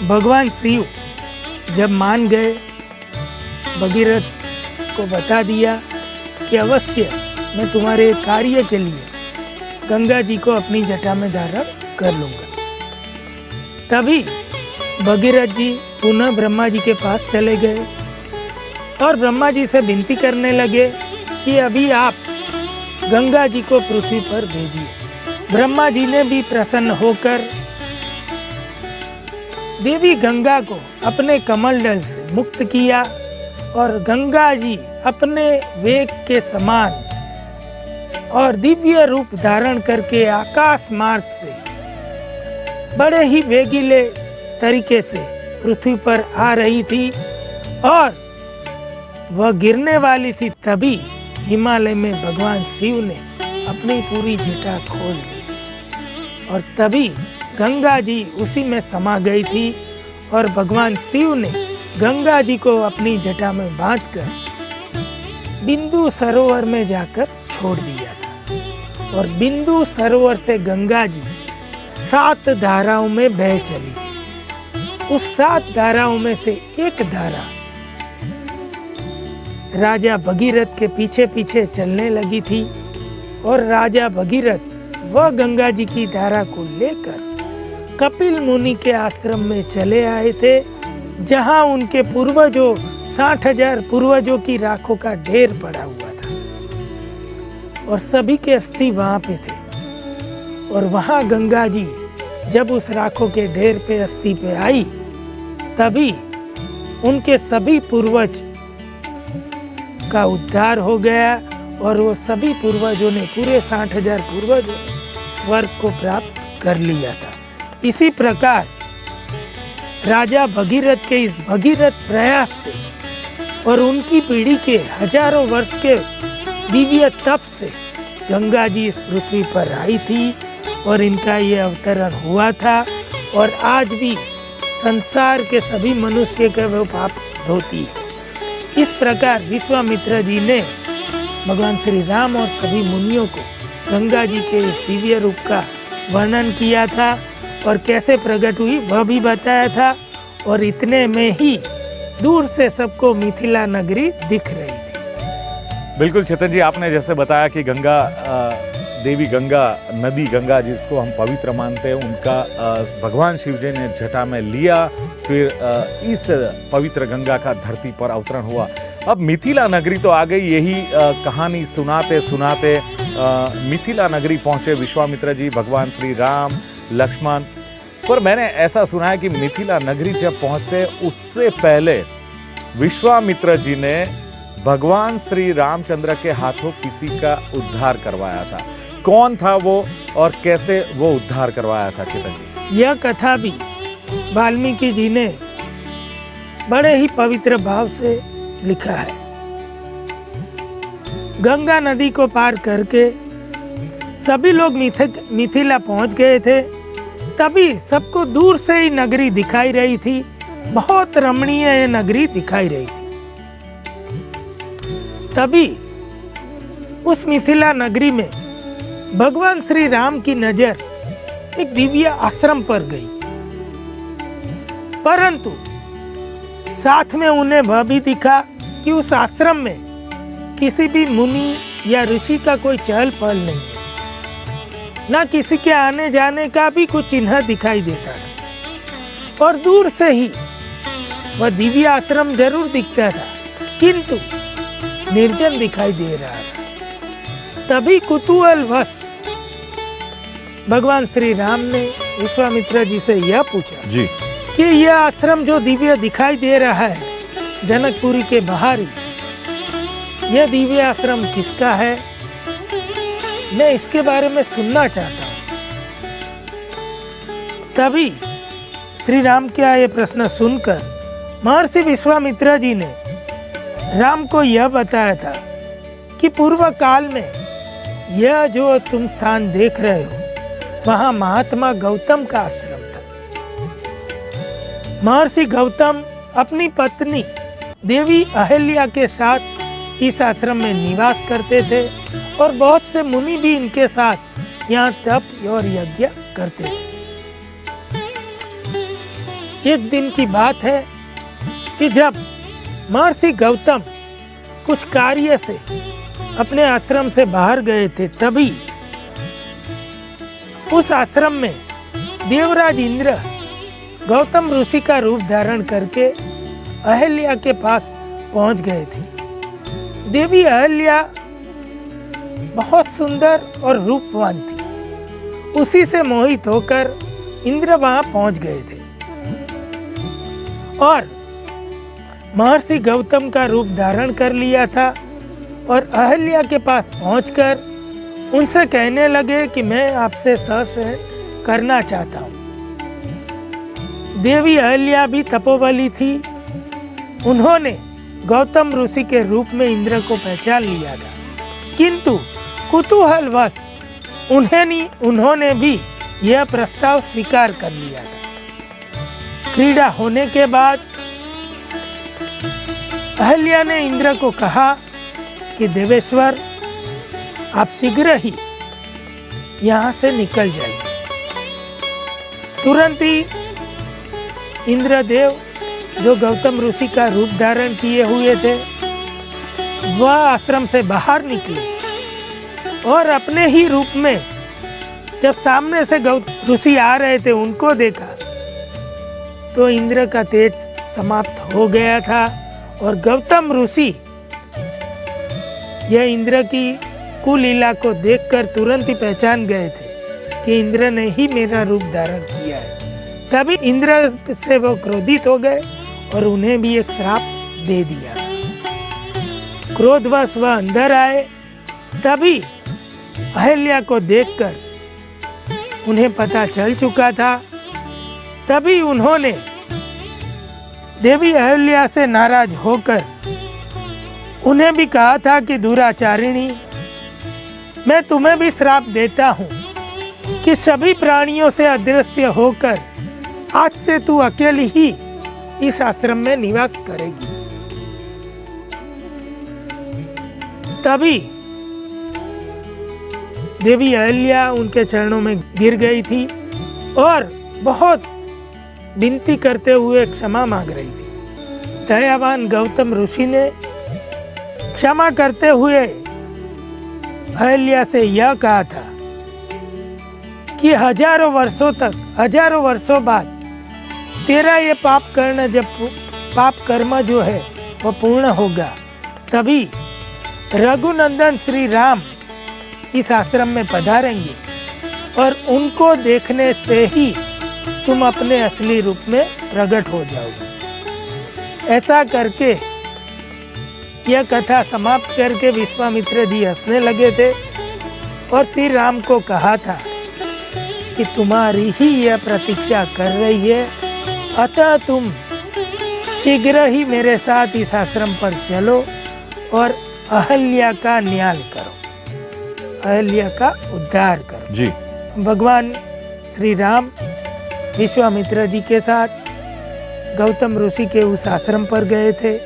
भगवान शिव जब मान गए, भगीरथ को बता दिया कि अवश्य मैं तुम्हारे कार्य के लिए गंगा जी को अपनी जटा में धारण कर लूँगा। तभी भगीरथ जी पुनः ब्रह्मा जी के पास चले गए और ब्रह्मा जी से विनती करने लगे कि अभी आप गंगा जी को पृथ्वी पर भेजिए। ब्रह्मा जी ने भी प्रसन्न होकर देवी गंगा को अपने कमल दल से मुक्त किया और गंगा जी अपने वेग के समान और दिव्य रूप धारण करके आकाश मार्ग से बड़े ही वेगीले तरीके से पृथ्वी पर आ रही थी और वह गिरने वाली थी। तभी हिमालय में भगवान शिव ने अपनी पूरी जटा खोल दी थी और तभी गंगा जी उसी में समा गई थी और भगवान शिव ने गंगा जी को अपनी जटा में बांधकर बिंदु सरोवर में जाकर छोड़ दिया था और बिंदु सरोवर से गंगा जी 7 धाराओं में बह चली थी। उस 7 धाराओं में से एक धारा राजा भगीरथ के पीछे पीछे चलने लगी थी और राजा भगीरथ वह गंगा जी की धारा को लेकर कपिल मुनि के आश्रम में चले आए थे, जहां उनके पूर्वजों 60,000 पूर्वजों की राखों का ढेर पड़ा हुआ था और सभी के अस्थि वहां पे थे। और वहां गंगा जी जब उस राखों के ढेर पे अस्थि पे आई, तभी उनके सभी पूर्वज का उद्धार हो गया और वो सभी पूर्वजों ने, पूरे 60,000 पूर्वजों ने स्वर्ग को प्राप्त कर लिया था। इसी प्रकार राजा भगीरथ के इस भगीरथ प्रयास से और उनकी पीढ़ी के हजारों वर्ष के दिव्य तप से गंगा जी इस पृथ्वी पर आई थी और इनका ये अवतरण हुआ था और आज भी संसार के सभी मनुष्य के वो पाप धोती है। इस प्रकार विश्वामित्र जी ने भगवान श्री राम और सभी मुनियों को गंगा जी के इस दिव्य रूप का वर्णन किया था और कैसे प्रकट हुई वह भी बताया था। और इतने में ही दूर से सबको मिथिला नगरी दिख रही थी। बिल्कुल चेतन जी, आपने जैसे बताया कि गंगा देवी गंगा, नदी गंगा जिसको हम पवित्र मानते हैं, उनका भगवान शिव जी ने जटा में लिया, फिर इस पवित्र गंगा का धरती पर अवतरण हुआ। अब मिथिला नगरी तो आ गई। यही कहानी सुनाते सुनाते मिथिला नगरी पहुंचे विश्वामित्र जी, भगवान श्री राम, लक्ष्मण। पर मैंने ऐसा सुना है कि मिथिला नगरी जब पहुंचते उससे पहले विश्वामित्र जी ने भगवान श्री रामचंद्र के हाथों किसी का उद्धार करवाया था। कौन था वो और कैसे वो उद्धार करवाया था चेतन जी? यह कथा भी वाल्मीकि जी ने बड़े ही पवित्र भाव से लिखा है। गंगा नदी को पार करके सभी लोग मिथिला पहुंच गए थे। तभी सबको दूर से ही नगरी दिखाई रही थी, बहुत रमणीय ये नगरी दिखाई रही थी। तभी उस मिथिला नगरी में भगवान श्री राम की नजर एक दिव्य आश्रम पर गई, परंतु साथ में उन्हें वह भी दिखा कि उस आश्रम में किसी भी मुनि या ऋषि का कोई चहल पहल नहीं है, ना किसी के आने जाने का भी कुछ चिन्ह दिखाई देता था। और दूर से ही वह दिव्य आश्रम जरूर दिखता था, किंतु निर्जन दिखाई दे रहा था। तभी कुतूहलवश भगवान श्री राम ने विश्वामित्र जी से यह पूछा जी कि यह आश्रम जो दिव्य दिखाई दे रहा है जनकपुरी के बाहर ही, यह दिव्य आश्रम किसका है? मैं इसके बारे में सुनना चाहता हूँ। तभी श्री राम का यह प्रश्न सुनकर महर्षि विश्वामित्र जी ने राम को यह बताया था कि पूर्व काल में यह जो तुम स्थान देख रहे हो, वहां महात्मा गौतम का आश्रम था। महर्षि गौतम अपनी पत्नी देवी अहल्या के साथ इस आश्रम में निवास करते थे और बहुत से मुनि भी इनके साथ यहाँ तप और यज्ञ करते थे। एक दिन की बात है कि जब महर्षि गौतम कुछ कार्य से अपने आश्रम से बाहर गए थे, तभी उस आश्रम में देवराज इंद्र गौतम ऋषि का रूप धारण करके अहल्या के पास पहुंच गए थे। देवी अहल्या बहुत सुंदर और रूपवान थी। उसी से मोहित होकर इंद्र वहां पहुंच गए थे और महर्षि गौतम का रूप धारण कर लिया था और अहल्या के पास पहुंचकर उनसे कहने लगे कि मैं आपसे सहस्त्र करना चाहता हूँ। देवी अहल्या भी तपोबली थी। उन्होंने गौतम ऋषि के रूप में इंद्र को पहचान लिया था, किंतु कुतूहलवश उन्होंने भी यह प्रस्ताव स्वीकार कर लिया था। क्रीड़ा होने के बाद अहल्या ने इंद्र को कहा कि देवेश्वर, आप शीघ्र ही यहाँ से निकल जाइए। तुरंत ही इंद्रदेव, जो गौतम ऋषि का रूप धारण किए हुए थे, वह आश्रम से बाहर निकले और अपने ही रूप में जब सामने से गौतम ऋषि आ रहे थे उनको देखा तो इंद्र का तेज समाप्त हो गया था और गौतम ऋषि यह इंद्र की कुलीला को देखकर तुरंत ही पहचान गए थे कि इंद्र ने ही मेरा रूप धारण किया है। तभी इंद्र से वो क्रोधित हो गए और उन्हें भी एक श्राप दे दिया। क्रोधवश वह अंदर आए। तभी अहल्या को देखकर उन्हें पता चल चुका था। तभी उन्होंने देवी अहल्या से नाराज होकर उन्हें भी कहा था कि दुराचारिणी, मैं तुम्हें भी श्राप देता हूँ कि सभी प्राणियों से अदृश्य होकर आज से तू अकेली ही इस आश्रम में निवास करेगी। तभी देवी अहल्या उनके चरणों में गिर गई थी और बहुत विनती करते हुए क्षमा मांग रही थी। दयावान गौतम ऋषि ने क्षमा करते हुए अहल्या से यह कहा था कि हजारों वर्षों बाद तेरा ये पाप कर्म जो है वह पूर्ण होगा। तभी रघुनंदन श्री राम इस आश्रम में पधारेंगे और उनको देखने से ही तुम अपने असली रूप में प्रकट हो जाओगे। ऐसा करके यह कथा समाप्त करके विश्वामित्र जी हंसने लगे थे और श्री राम को कहा था कि तुम्हारी ही यह प्रतीक्षा कर रही है, अतः तुम शीघ्र ही मेरे साथ इस आश्रम पर चलो और अहल्या का न्याय करो, अहल्या का उद्धार करो। जी। भगवान श्री राम विश्वामित्र जी के साथ गौतम ऋषि के उस आश्रम पर गए थे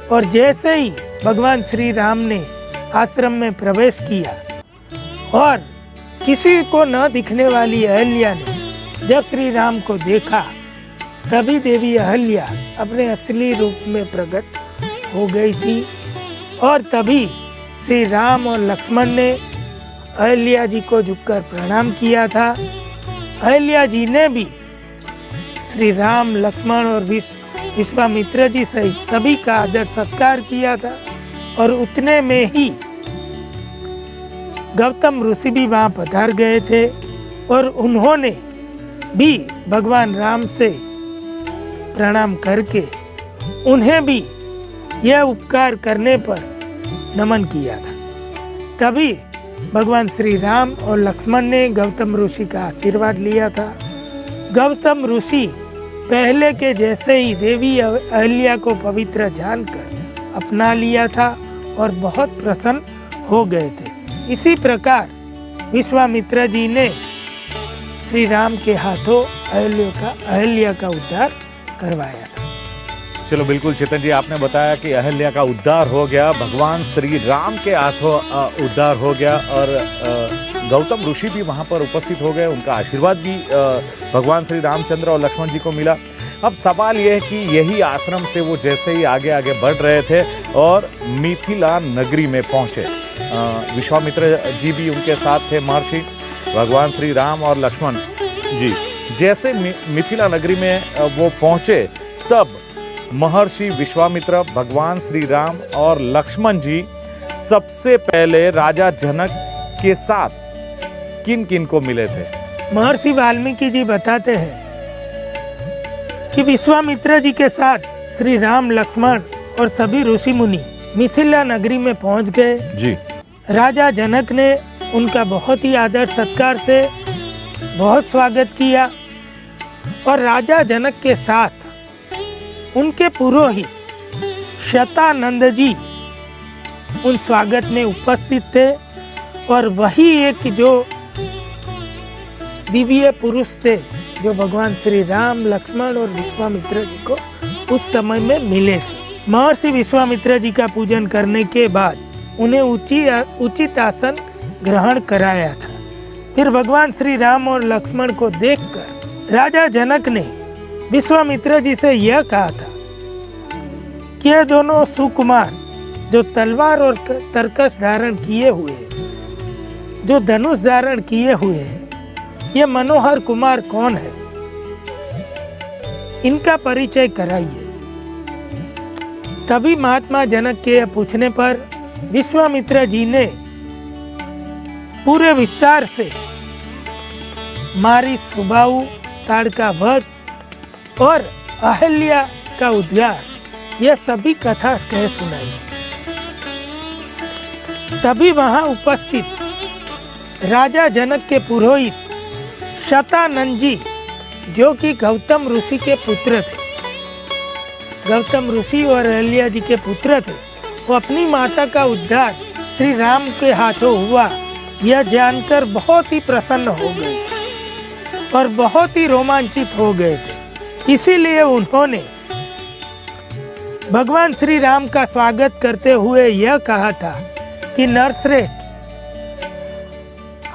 और जैसे ही भगवान श्री राम ने आश्रम में प्रवेश किया और किसी को न दिखने वाली अहल्या ने जब श्री राम को देखा, तभी देवी अहल्या अपने असली रूप में प्रकट हो गई थी और तभी श्री राम और लक्ष्मण ने अहल्या जी को झुककर प्रणाम किया था। अहल्या जी ने भी श्री राम, लक्ष्मण और विश्वामित्र जी सहित सभी का आदर सत्कार किया था और उतने में ही गौतम ऋषि भी वहां पधार गए थे और उन्होंने भी भगवान राम से प्रणाम करके उन्हें भी यह उपकार करने पर नमन किया था। तभी भगवान श्री राम और लक्ष्मण ने गौतम ऋषि का आशीर्वाद लिया था। गौतम ऋषि पहले के जैसे ही देवी अहल्या को पवित्र जानकर अपना लिया था और बहुत प्रसन्न हो गए थे। इसी प्रकार विश्वामित्र जी ने श्री राम के हाथों अहल्या का उद्धार करवाया था। चलो बिल्कुल चेतन जी, आपने बताया कि अहल्या का उद्धार हो गया, भगवान श्री राम के हाथों उद्धार हो गया और गौतम ऋषि भी वहाँ पर उपस्थित हो गए, उनका आशीर्वाद भी भगवान श्री रामचंद्र और लक्ष्मण जी को मिला। अब सवाल यह है कि यही आश्रम से वो जैसे ही आगे आगे बढ़ रहे थे और मिथिला नगरी में पहुँचे, विश्वामित्र जी भी उनके साथ थे, महर्षि भगवान श्री राम और लक्ष्मण जी। जैसे मिथिला नगरी में वो पहुँचे तब महर्षि विश्वामित्र, भगवान श्री राम और लक्ष्मण जी सबसे पहले राजा जनक के साथ किन किन को मिले थे? महर्षि वाल्मीकि जी बताते हैं कि विश्वामित्र जी के साथ श्री राम, लक्ष्मण और सभी ऋषि मुनि मिथिला नगरी में पहुंच गए जी। राजा जनक ने उनका बहुत ही आदर सत्कार से बहुत स्वागत किया और राजा जनक के साथ उनके पुरोहित शतानंद जी उन स्वागत में उपस्थित थे और वही एक जो दिव्य पुरुष थे जो भगवान श्री राम, लक्ष्मण और विश्वामित्र जी को उस समय में मिले थे। महर्षि विश्वामित्र जी का पूजन करने के बाद उन्हें उचित आसन ग्रहण कराया था। फिर भगवान श्री राम और लक्ष्मण को देखकर राजा जनक ने विश्वामित्र जी से यह कहा था कि ये दोनों सुकुमार जो तलवार और तरकस धारण किए हुए, जो धनुष धारण किए हुए हैं, ये मनोहर कुमार कौन है? इनका परिचय कराइए। तभी महात्मा जनक के पूछने पर विश्वामित्र जी ने पूरे विस्तार से मारी सुबाहु, ताड़का वध और अहल्या का उद्धार, यह सभी कथा कह सुनाई थी। तभी वहां उपस्थित राजा जनक के पुरोहित शतानंद जी, जो कि गौतम ऋषि के पुत्र थे, गौतम ऋषि और अहल्या जी के पुत्र थे, वो अपनी माता का उद्धार श्री राम के हाथों हुआ यह जानकर बहुत ही प्रसन्न हो गए थे और बहुत ही रोमांचित हो गए थे। इसीलिए उन्होंने भगवान श्री राम का स्वागत करते हुए यह कहा था कि नरश्रेष्ठ,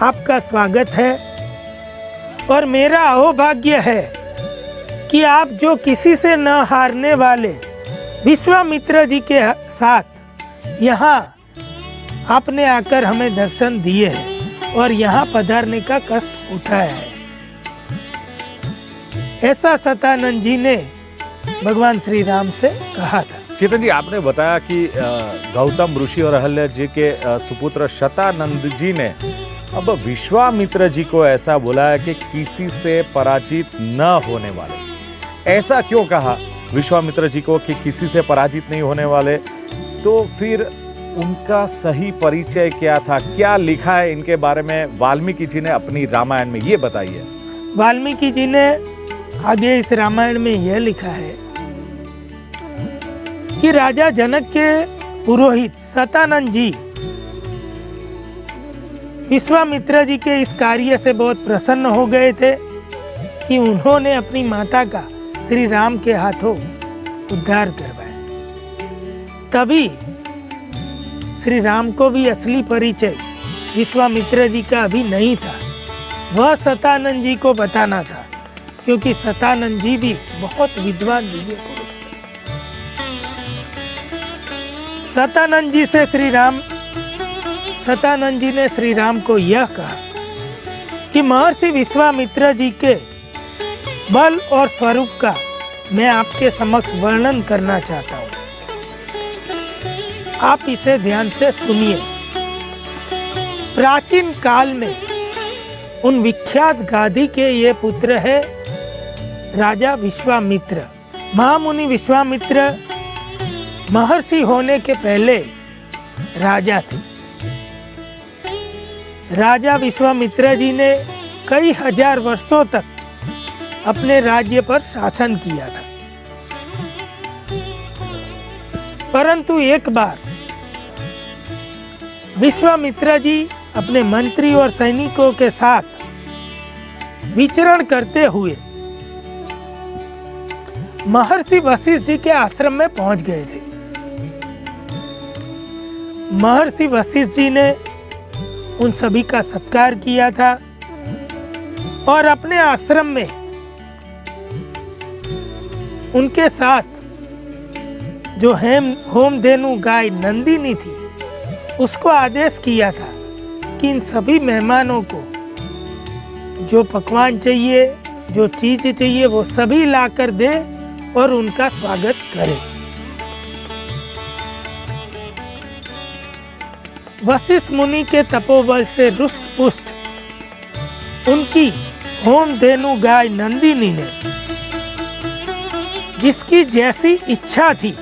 आपका स्वागत है और मेरा अहोभाग्य है कि आप जो किसी से न हारने वाले विश्वामित्र जी के साथ यहाँ आपने आकर हमें दर्शन दिए हैं और यहाँ पधारने का कष्ट उठाया है, ऐसा शतानंद जी ने भगवान श्री राम से कहा था। चेतन जी, आपने बताया कि गौतम ऋषि और अहल्या जी के सुपुत्र शतानंद जी ने अब विश्वामित्र जी को ऐसा बोला है कि किसी से पराजित न होने वाले। ऐसा क्यों कहा विश्वामित्र जी को कि किसी से पराजित नहीं होने वाले? तो फिर उनका सही परिचय क्या था? क्या लिखा है इनके बारे में वाल्मीकि जी ने अपनी रामायण में, ये बताइए। वाल्मीकि जी ने आगे इस रामायण में यह लिखा है कि राजा जनक के पुरोहित शतानंद जी विश्वामित्र जी के इस कार्य से बहुत प्रसन्न हो गए थे कि उन्होंने अपनी माता का श्री राम के हाथों उद्धार करवाया। तभी श्री राम को भी असली परिचय विश्वामित्र जी का अभी नहीं था, वह शतानंद जी को बताना था, क्योंकि शतानंद जी भी बहुत विद्वान दिव्य पुरुष थे। शतानंद जी ने श्री राम को यह कहा कि महर्षि विश्वामित्र जी के बल और स्वरूप का मैं आपके समक्ष वर्णन करना चाहता हूँ, आप इसे ध्यान से सुनिए। प्राचीन काल में उन विख्यात गाधी के ये पुत्र है राजा विश्वामित्र। महामुनि विश्वामित्र महर्षि होने के पहले राजा थे। राजा विश्वामित्र जी ने कई हजार वर्षों तक अपने राज्य पर शासन किया था, परंतु एक बार विश्वामित्र जी अपने मंत्री और सैनिकों के साथ विचरण करते हुए महर्षि वशिष्ठ जी के आश्रम में पहुंच गए थे। महर्षि वशिष्ठ जी ने उन सभी का सत्कार किया था और अपने आश्रम में उनके साथ जो होमधेनु गाय नंदिनी थी उसको आदेश किया था कि इन सभी मेहमानों को जो पकवान चाहिए, जो चीज चाहिए, वो सभी लाकर दे और उनका स्वागत करे। वशिष्ठ मुनि के तपोबल से रुष्ट पुष्ट उनकी होमधेनु गाय नंदिनी ने जिसकी जैसी इच्छा थी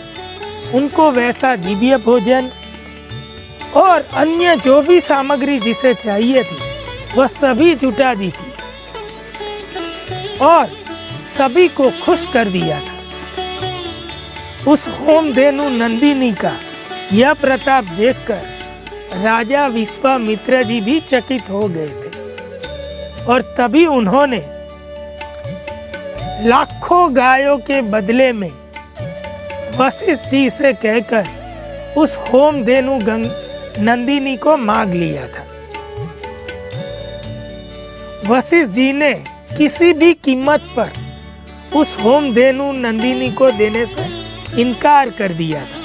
उनको वैसा दिव्य भोजन और अन्य जो भी सामग्री जिसे चाहिए थी वह सभी जुटा दी थी और सभी को खुश कर दिया था। उस होमधेनु नंदिनी का यह प्रताप देखकर राजा विश्वामित्र जी भी चकित हो गए थे और तभी उन्होंने लाखों गायों के बदले में वशिष्ठ जी से कहकर उस होमधेनु नंदिनी को मांग लिया था। वशिष्ठ जी ने किसी भी कीमत पर उस होमधेनु नंदिनी को देने से इनकार कर दिया था,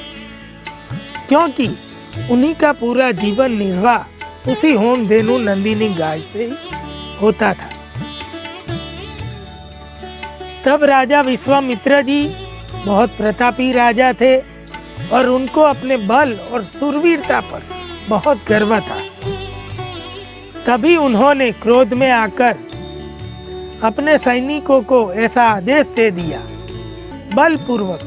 क्योंकि उन्हीं का पूरा जीवन निर्वाह उसी होमधेनु नंदिनी गाय से ही होता था। तब राजा विश्वामित्र जी बहुत प्रतापी राजा थे और उनको अपने बल और शूरवीरता पर बहुत गर्व था। तभी उन्होंने क्रोध में आकर अपने सैनिकों को ऐसा आदेश दे दिया, बलपूर्वक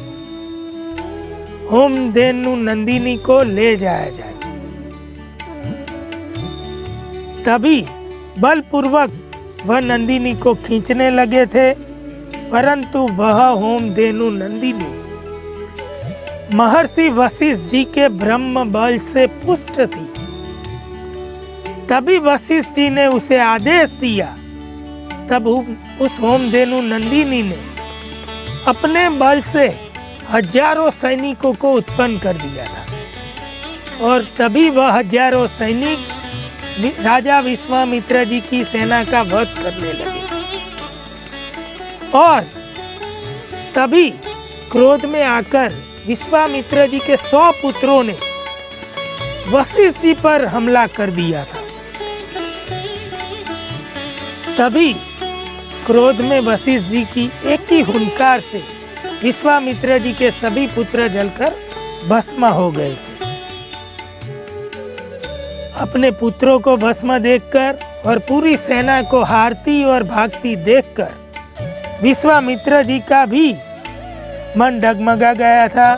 होमधेनु नंदिनी को ले जाया जाए। तभी बलपूर्वक वह नंदिनी को खींचने लगे थे, परंतु वह होमधेनु नंदिनी महर्षि वशिष्ठ जी के ब्रह्म बल से पुष्ट थी। तभी वशिष्ठ जी ने उसे आदेश दिया। तब उस होमधेनु नंदिनी ने अपने बल से हजारों सैनिकों को उत्पन्न कर दिया था और तभी वह हजारों सैनिक राजा विश्वामित्र जी की सेना का वध करने लगे और तभी क्रोध में आकर विश्वामित्र जी के 100 पुत्रों ने वशिष्ठ जी पर हमला कर दिया था। तभी क्रोध में वशिष्ठ जी की एक ही हुंकार से विश्वामित्र जी के सभी पुत्र जलकर भस्म हो गए थे। अपने पुत्रों को भस्म देखकर और पूरी सेना को हारती और भागती देखकर विश्वामित्र जी का भी मन डगमगा गया था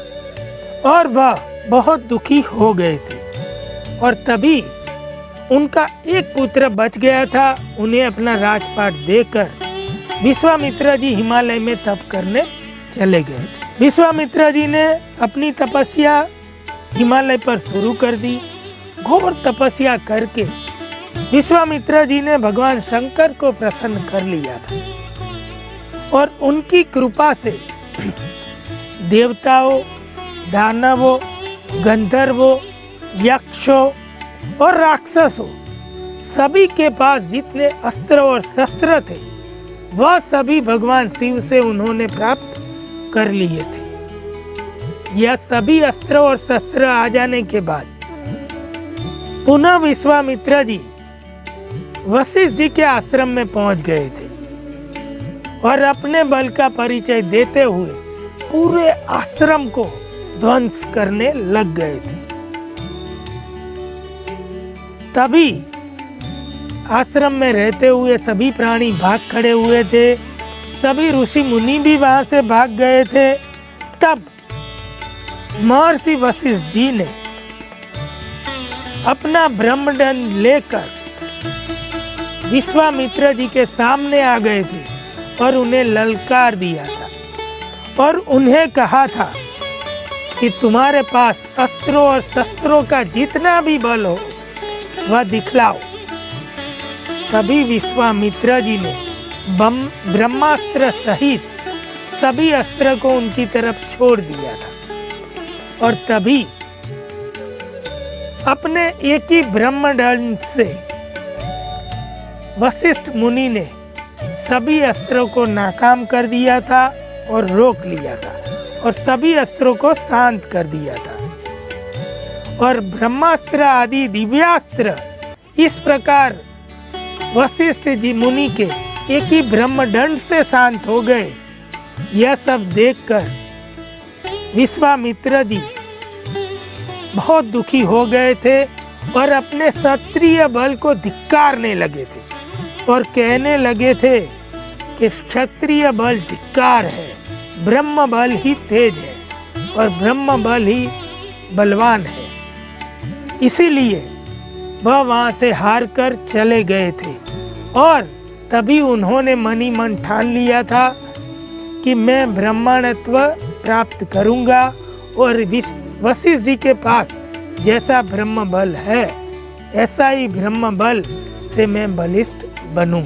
और वह बहुत दुखी हो गए थे। और तभी उनका एक पुत्र बच गया था। उन्हें अपना राजपाट देकर विश्वामित्र जी हिमालय में तप करने चले गए थे। विश्वामित्र जी ने अपनी तपस्या हिमालय पर शुरू कर दी। घोर तपस्या करके विश्वामित्र जी ने भगवान शंकर को प्रसन्न कर लिया था और उनकी कृपा से देवताओं, दानवों, गंधर्वों, यक्षों और राक्षसों सभी के पास जितने अस्त्र और शस्त्र थे वह सभी भगवान शिव से उन्होंने प्राप्त कर लिए थे। यह सभी अस्त्र और शस्त्र आ जाने के बाद पुनः विश्वामित्र जी वशिष्ठ जी के आश्रम में पहुंच गए थे और अपने बल का परिचय देते हुए पूरे आश्रम को ध्वंस करने लग गए थे। तभी आश्रम में रहते हुए सभी प्राणी भाग खड़े हुए थे। सभी ऋषि मुनि भी वहां से भाग गए थे। तब महर्षि वशिष्ठ जी ने अपना ब्रह्मदंड लेकर विश्वामित्र जी के सामने आ गए थे और उन्हें ललकार दिया था और उन्हें कहा था कि तुम्हारे पास अस्त्रों और शस्त्रों का जितना भी बल हो वह दिखलाओ। तभी विश्वामित्र जी ने ब्रह्मास्त्र सहित सभी अस्त्र को उनकी तरफ छोड़ दिया था। और तभी अपने एक ही ब्रह्मदंड से वशिष्ठ मुनि ने सभी अस्त्रों को नाकाम कर दिया था और रोक लिया था और सभी अस्त्रों को शांत कर दिया था। और ब्रह्मास्त्र आदि दिव्यास्त्र इस प्रकार वशिष्ठ जी मुनि के एक ही ब्रह्मदंड से शांत हो गए। यह सब देखकर विश्वामित्र जी बहुत दुखी हो गए थे और अपने क्षत्रिय बल को धिक्कारने लगे थे और कहने लगे थे कि क्षत्रिय बल धिक्कार है, ब्रह्म बल ही तेज है और ब्रह्म बल ही बलवान है। इसीलिए वह वहाँ से हार कर चले गए थे। और तभी उन्होंने मनी मन ठान लिया था कि मैं ब्रह्मणत्व प्राप्त करूँगा और वशिष्ठ जी के पास जैसा ब्रह्म बल है ऐसा ही ब्रह्म बल से मैं बलिष्ठ बनूं।